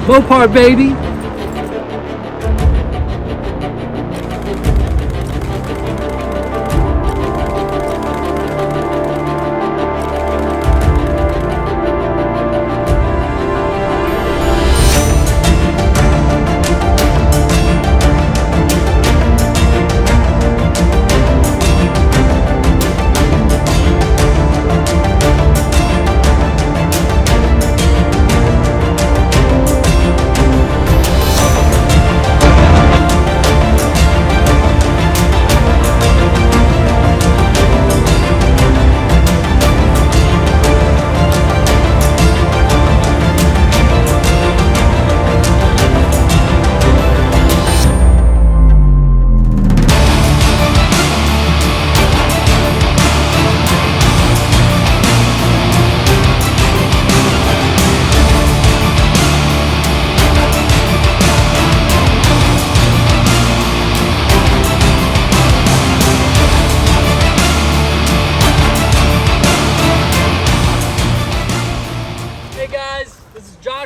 Mopar, baby.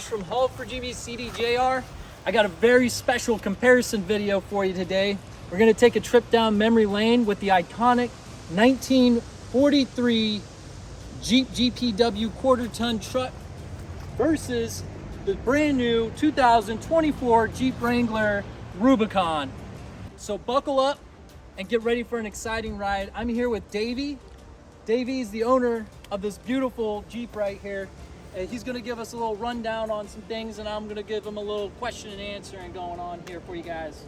From Ford GPW CDJR. I got a very special comparison video for you today. We're going to take a trip down memory lane with the iconic 1943 Jeep GPW quarter-ton truck versus the brand new 2024 Jeep Wrangler Rubicon. So buckle up and get ready for an exciting ride. I'm here with Davy. Davy is the owner of this beautiful Jeep right here. He's going to give us a little rundown on some things, and I'm going to give him a little question and answering going on here for you guys.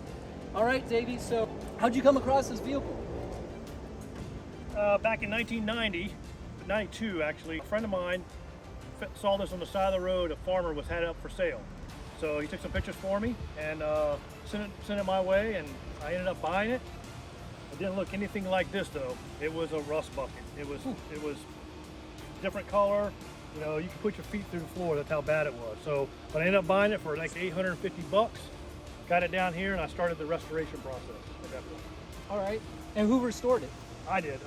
All right, Davey, so how'd you come across this vehicle? Back in 1990, 92 actually, a friend of mine saw this on the side of the road. A farmer had it up for sale. So he took some pictures for me and sent it my way, and I ended up buying it. It didn't look anything like this though. It was a rust bucket. It was different color. You know, you can put your feet through the floor. That's how bad it was. So, but I ended up buying it for like 850 bucks. Got it down here, and I started the restoration process at that point. All right. And who restored it? I did.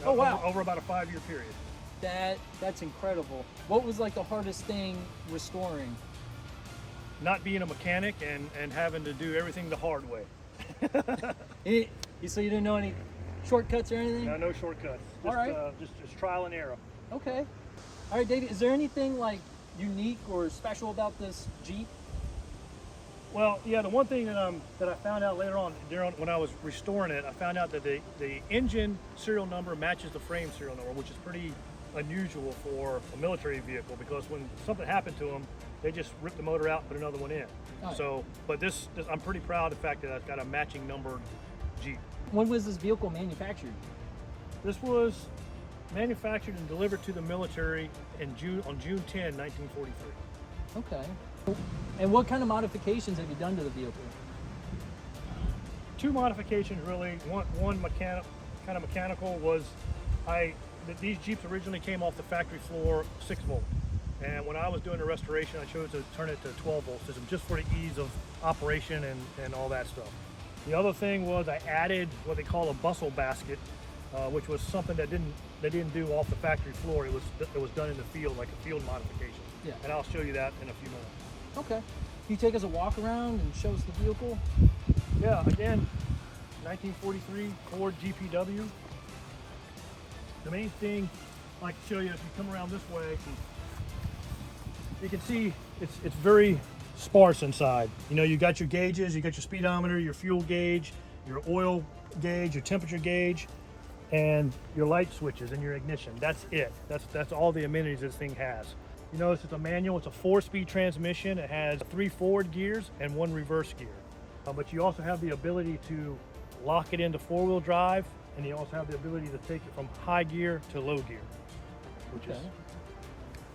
Oh wow! Over about a 5-year period. That's incredible. What was like the hardest thing restoring? Not being a mechanic and having to do everything the hard way. So you didn't know any shortcuts or anything? No shortcuts. All right. Just trial and error. Okay. All right, David, is there anything like unique or special about this Jeep? Well, yeah, the one thing that I found out later on when I was restoring it, I found out that the engine serial number matches the frame serial number, which is pretty unusual for a military vehicle, because when something happened to them, they just rip the motor out and put another one in. Oh. So, but this I'm pretty proud of the fact that I've got a matching numbered Jeep. When was this vehicle manufactured? This was manufactured and delivered to the military on June 10, 1943. Okay. And what kind of modifications have you done to the vehicle? 2 modifications really. One mechanical was these Jeeps originally came off the factory floor 6 volt. And when I was doing the restoration, I chose to turn it to 12 volt system just for the ease of operation and all that stuff. The other thing was I added what they call a bustle basket, which was something they didn't do off the factory floor. It was done in the field, like a field modification. Yeah. And I'll show you that in a few minutes. Okay. Can you take us a walk around and show us the vehicle? Yeah, again, 1943 Ford GPW. The main thing I'd like to show you, if you come around this way, you can see it's very sparse inside. You know, you got your gauges, you got your speedometer, your fuel gauge, your oil gauge, your temperature gauge, and your light switches and your ignition. That's it. That's all the amenities this thing has. You notice it's a manual. It's a 4-speed transmission. It has 3 forward gears and 1 reverse gear. But you also have the ability to lock it into 4-wheel drive, and you also have the ability to take it from high gear to low gear, which is.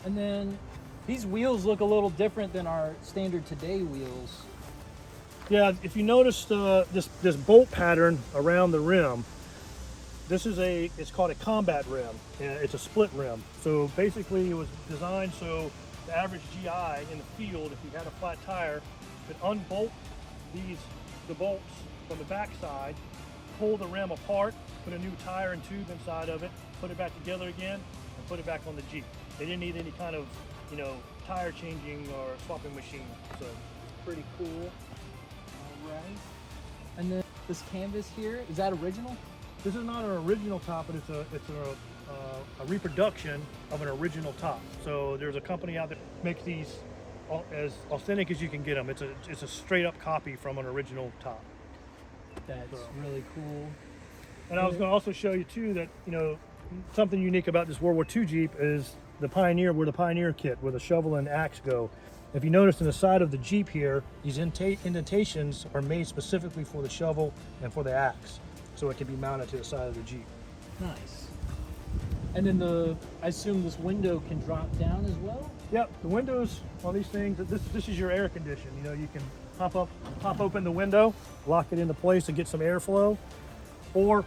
And then these wheels look a little different than our standard today wheels. Yeah, if you notice this bolt pattern around the rim, it's called a combat rim. It's a split rim. So basically it was designed so the average GI in the field, if you had a flat tire, could unbolt the bolts from the back side, pull the rim apart, put a new tire and tube inside of it, put it back together again, and put it back on the Jeep. They didn't need any kind of, tire changing or swapping machine. So Pretty cool. All right. And then this canvas here, is that original? this is not an original top, but it's a reproduction of an original top. So there's a company out there that makes these as authentic as you can get them. It's a straight up copy from an original top. That's really cool. And I was going to also show you too that, you know, something unique about this World War II Jeep is the Pioneer, where the Pioneer kit, where the shovel and axe go. If you notice in the side of the Jeep here, these indentations are made specifically for the shovel and for the axe, so it can be mounted to the side of the Jeep. Nice. And then I assume this window can drop down as well? Yep, the windows on these things, this is your air condition. You know, you can pop open the window, lock it into place and get some airflow, or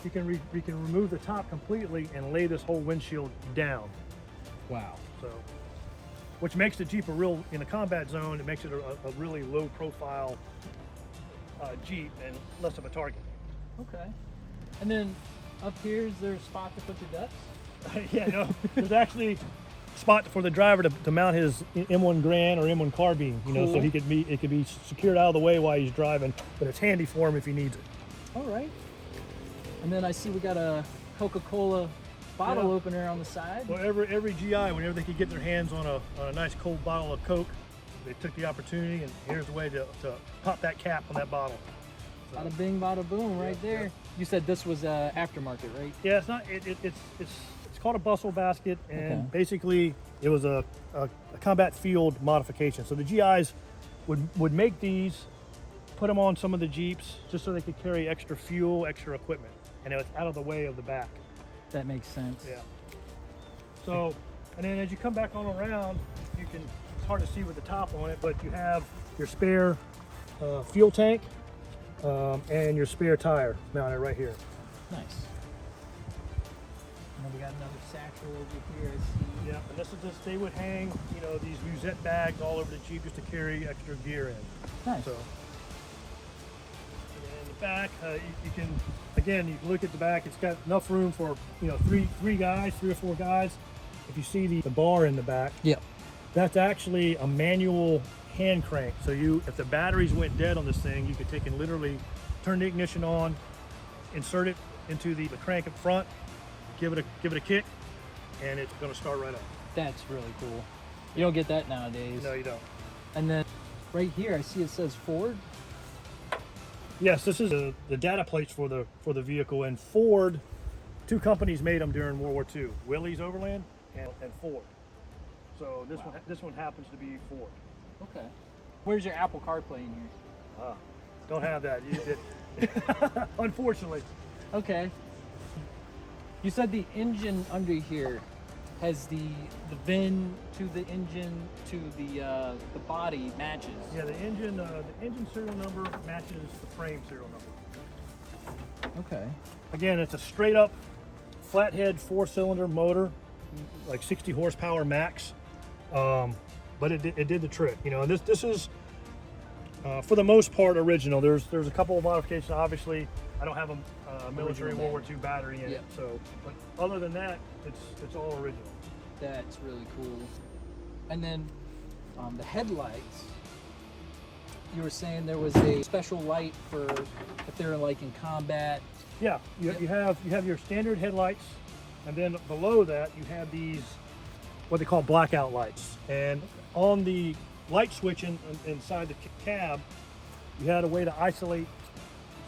you can remove the top completely and lay this whole windshield down. Wow. So, which makes the Jeep in a combat zone, it makes it a really low profile Jeep and less of a target. Okay. And then up here, is there a spot to put your ducks? Yeah, no, there's actually a spot for the driver to mount his M1 Grand or M1 carbine, you know, so Cool. it could be secured out of the way while he's driving, but it's handy for him if he needs it. All right. And then I see we got a Coca-Cola bottle opener on the side. Well, every GI, whenever they could get their hands on a nice cold bottle of Coke, they took the opportunity, and here's the way to pop that cap on that bottle. So, Bada bing, bada boom, right there. yeah. You said this was aftermarket, right? yeah, it's not. It's called a bustle basket, and Okay. basically it was a combat field modification. So the GIs would make these, put them on some of the Jeeps just so they could carry extra fuel, extra equipment, and it was out of the way of the back. That makes sense. Yeah. So, and then as you come back on around, it's hard to see with the top on it, but you have your spare fuel tank and your spare tire mounted right here. Nice. And then we got another satchel over here, I see. Yeah, and this is just, they would hang, you know, these musette bags all over the Jeep just to carry extra gear in. Nice. So, and then in the back, you can, again, you can look at the back, it's got enough room for, you know, three or four guys. If you see the bar in the back, Yep. that's actually a manual hand crank. So if the batteries went dead on this thing, you could take and literally turn the ignition on, insert it into the crank up front, give it a kick, and it's going to start right up. That's really cool. You don't get that nowadays. No, you don't. And then right here, I see it says Ford. Yes, this is the data plates for the vehicle, and Ford, two companies made them during World War II, Willys Overland and Ford. So this one happens to be Ford. Okay. Where's your Apple CarPlay in here? Don't have that. Unfortunately. Okay. You said the engine under here has the VIN to the engine to the body matches. Yeah, the engine serial number matches the frame serial number. Okay. Again, it's a straight up flathead 4-cylinder motor, like 60 horsepower max. But it did the trick, you know. And this is for the most part original. There's a couple of modifications. Obviously, I don't have a military Original World War II battery in Yep. it, so. But other than that, it's all original. That's really cool. And then the headlights, you were saying there was a special light for if they're like in combat. Yeah, you have your standard headlights, and then below that you have these what they call blackout lights. And on the light switch inside the cab, you had a way to isolate,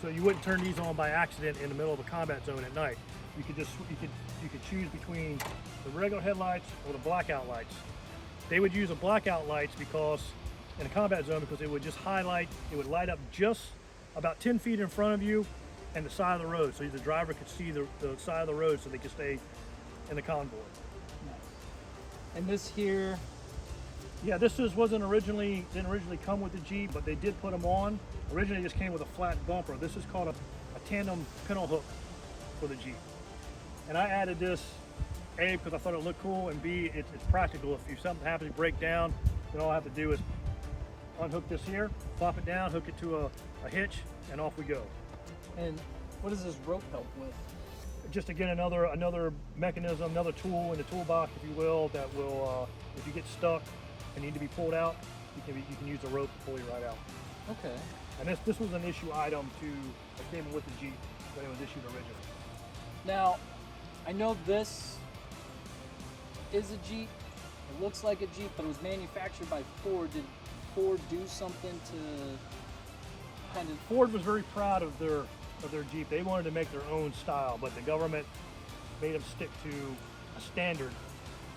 so you wouldn't turn these on by accident in the middle of a combat zone at night. You could choose between the regular headlights or the blackout lights. They would use the blackout lights because in a combat zone, because it would just highlight, it would light up just about 10 feet in front of you and the side of the road, so the driver could see the side of the road so they could stay in the convoy. Nice. And this here, Yeah, this didn't originally come with the Jeep, but they did put them on. Originally, it just came with a flat bumper. This is called a tandem pintle hook for the Jeep. And I added this, A, because I thought it looked cool, and B, it's practical. If something happens to break down, then all I have to do is unhook this here, flop it down, hook it to a hitch, and off we go. and what does this rope help with? just again another mechanism, another tool in the toolbox, if you will, that will if you get stuck and need to be pulled out, you can use a rope to pull you right out. Okay. And this was an issue item that came with the Jeep when it was issued originally. Now, I know this is a Jeep. It looks like a Jeep, but it was manufactured by Ford. Did Ford do something to kind of... Ford was very proud of their Jeep. They wanted to make their own style, but the government made them stick to a standard.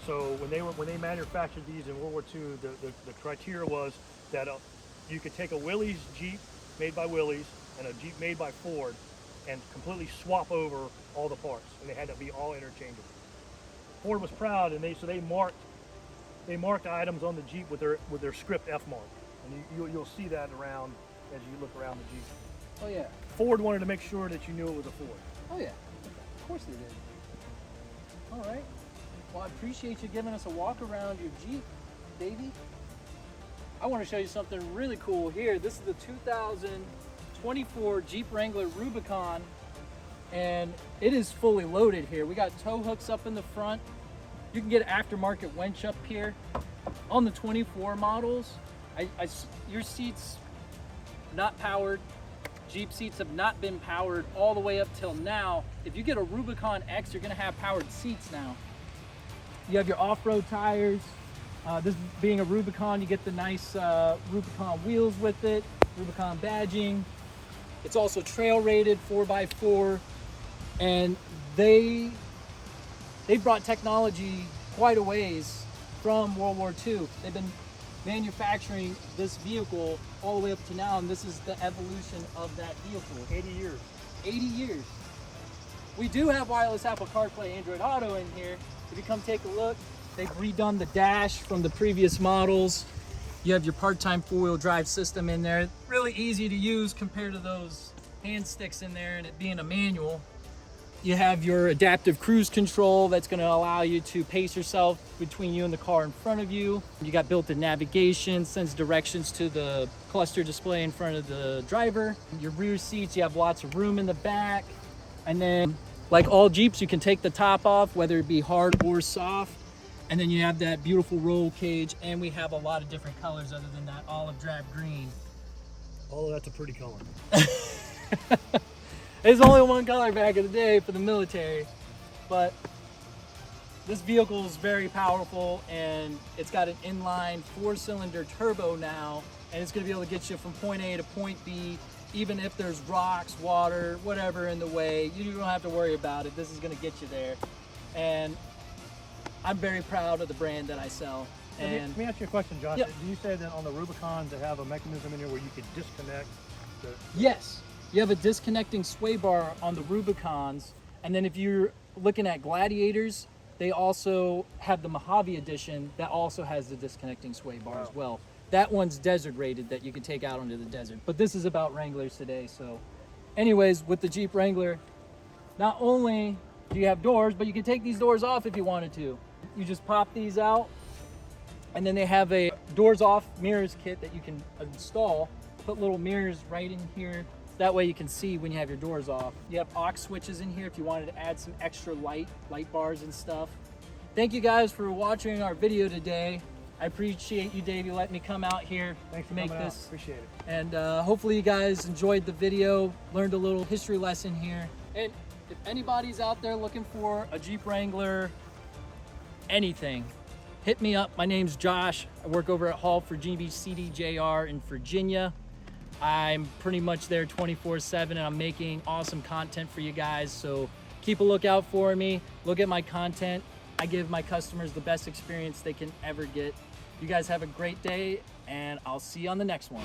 So when they manufactured these in World War II, the criteria was that you could take a Willys Jeep made by Willys and a Jeep made by Ford and completely swap over all the parts, and they had to be all interchangeable. Ford was proud, and they marked items on the Jeep with their script F mark, and you'll see that around as you look around the Jeep. Oh yeah. Ford wanted to make sure that you knew it was a Ford. Oh yeah. Of course they did. All right. Well, I appreciate you giving us a walk around your Jeep, Davy. I want to show you something really cool here. This is the 2024 Jeep Wrangler Rubicon, and it is fully loaded here. We got tow hooks up in the front. You can get an aftermarket winch up here. On the 24 models, your seats not powered. Jeep seats have not been powered all the way up till now. If you get a Rubicon X, you're gonna have powered seats now. You have your off-road tires. This being a Rubicon, you get the nice Rubicon wheels with it, Rubicon badging. It's also trail rated 4x4, and they brought technology quite a ways from World War II. They've been manufacturing this vehicle all the way up to now, and this is the evolution of that vehicle. 80 years. 80 years. We do have wireless Apple CarPlay, Android Auto in here. If you come take a look, they've redone the dash from the previous models. You have your part-time four-wheel drive system in there. Really easy to use compared to those hand sticks in there and it being a manual. You have your adaptive cruise control that's going to allow you to pace yourself between you and the car in front of you. You got built-in navigation, sends directions to the cluster display in front of the driver. Your rear seats, you have lots of room in the back. And then, like all Jeeps, you can take the top off, whether it be hard or soft. And then you have that beautiful roll cage, and we have a lot of different colors other than that olive drab green. Oh, that's a pretty color. There's only one color back in the day for the military, but this vehicle is very powerful, and it's got an inline 4-cylinder turbo now, and it's going to be able to get you from point A to point B, even if there's rocks, water, whatever in the way. You don't have to worry about it. This is going to get you there, and I'm very proud of the brand that I sell. And let me ask you a question, Josh. Yeah. Do you say that on the Rubicon they have a mechanism in here where you could disconnect the... Yes, you have a disconnecting sway bar on the Rubicons, and then if you're looking at Gladiators, they also have the Mojave edition that also has the disconnecting sway bar as well. That one's desert rated, that you can take out into the desert. But this is about Wranglers today. So anyways, with the Jeep Wrangler, not only do you have doors, but you can take these doors off if you wanted to. You just pop these out, and then they have a doors off mirrors kit that you can install. Put little mirrors right in here. That way you can see when you have your doors off. You have aux switches in here if you wanted to add some extra light bars and stuff. Thank you guys for watching our video today. I appreciate you, Davey, letting me come out here to make this. Appreciate it. And hopefully you guys enjoyed the video, learned a little history lesson here. And if anybody's out there looking for a Jeep Wrangler, anything, hit me up. My name's Josh. I work over at Hall for CDJR in Virginia. I'm pretty much there 24/7, and I'm making awesome content for you guys. So keep a lookout for me. Look at my content. I give my customers the best experience they can ever get. You guys have a great day, and I'll see you on the next one.